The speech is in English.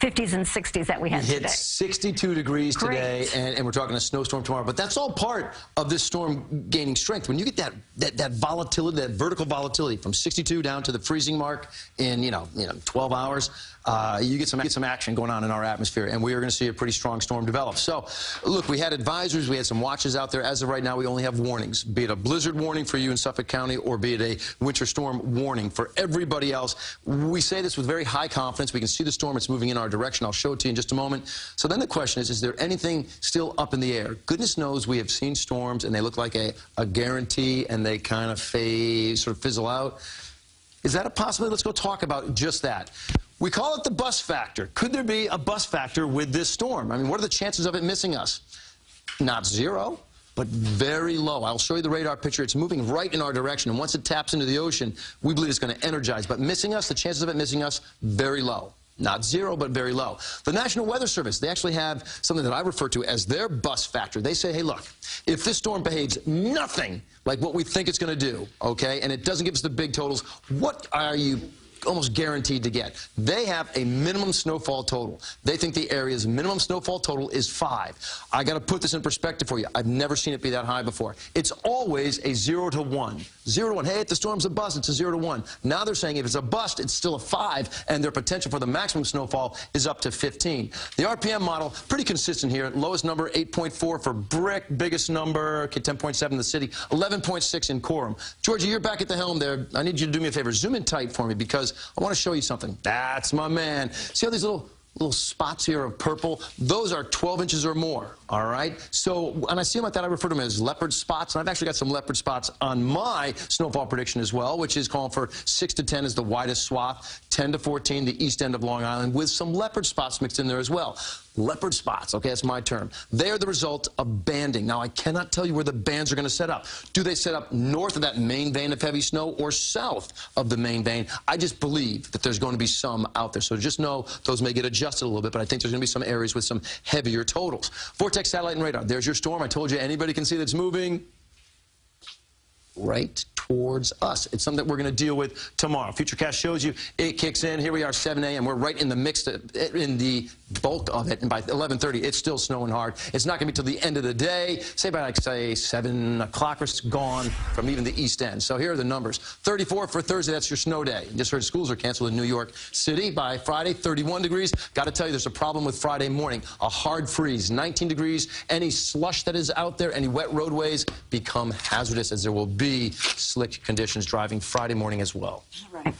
50s and 60s that we had today. today. Hit 62 degrees today, and we're talking a snowstorm tomorrow. But that's all part of this storm gaining strength. When you get that volatility, that vertical volatility from 62 down to the freezing mark in 12 hours, you get some action going on in our atmosphere, and we are going to see a pretty strong storm develop. So, look, we had advisories, we had some watches out there. As of right now, we only have warnings, be it a blizzard warning for you in Suffolk County or be it a winter storm warning for everybody else. We say this with very high confidence. We can see the storm. It's moving in our direction. I'll show it to you in just a moment. So then the question is there anything still up in the air? Goodness knows we have seen storms, and they look like a guarantee, and they kind of fade, sort of fizzle out. Is that a possibility? Let's go talk about just that. We call it the bus factor. Could there be a bus factor with this storm? I mean, what are the chances of it missing us? Not zero, but very low. I'll show you the radar picture. It's moving right in our direction, and once it taps into the ocean, we believe it's going to energize. But missing us, the chances of it missing us, very low. Not zero, but very low. The National Weather Service, they actually have something that I refer to as their bus factor. They say, hey, look, if this storm behaves nothing like what we think it's going to do, okay, and it doesn't give us the big totals, what are you almost guaranteed to get? They have a minimum snowfall total. They think the area's minimum snowfall total is 5. I got to put this in perspective for you. I've never seen it be that high before. It's always a 0 to 1. 0 to 1. Hey, if the storm's a bust, it's a 0 to 1. Now they're saying if it's a bust, it's still a 5, and their potential for the maximum snowfall is up to 15. The RPM model, pretty consistent here. Lowest number, 8.4 for Brick. Biggest number, okay, 10.7 in the city, 11.6 in Coram. Georgia, you're back at the helm there. I need you to do me a favor. Zoom in tight for me, because I want to show you something. That's my man. See all these little spots here of purple? Those are 12 inches or more, all right? So when I see them like that, I refer to them as leopard spots, and I've actually got some leopard spots on my snowfall prediction as well, which is calling for 6 to 10 is the widest swath, 10 to 14 the east end of Long Island, with some leopard spots mixed in there as well. Leopard spots, okay, that's my term. They are the result of banding. Now, I cannot tell you where the bands are going to set up. Do they set up north of that main vein of heavy snow or south of the main vein? I just believe that there's going to be some out there. So just know those may get adjusted a little bit, but I think there's going to be some areas with some heavier totals. Vortex satellite and radar. There's your storm. I told you anybody can see that's moving right towards us. It's something that we're going to deal with tomorrow. Futurecast shows you it kicks in. Here we are, 7 a.m. We're right in the mix, in the bulk of it, and by 11:30, it's still snowing hard. It's not going to be till the end of the day. Say by, like, say, 7 o'clock, it's gone from even the east end. So here are the numbers. 34 for Thursday, that's your snow day. You just heard schools are canceled in New York City. By Friday, 31 degrees. Got to tell you, there's a problem with Friday morning. A hard freeze, 19 degrees. Any slush that is out there, any wet roadways, become hazardous, as there will be slick conditions driving Friday morning as well. All right.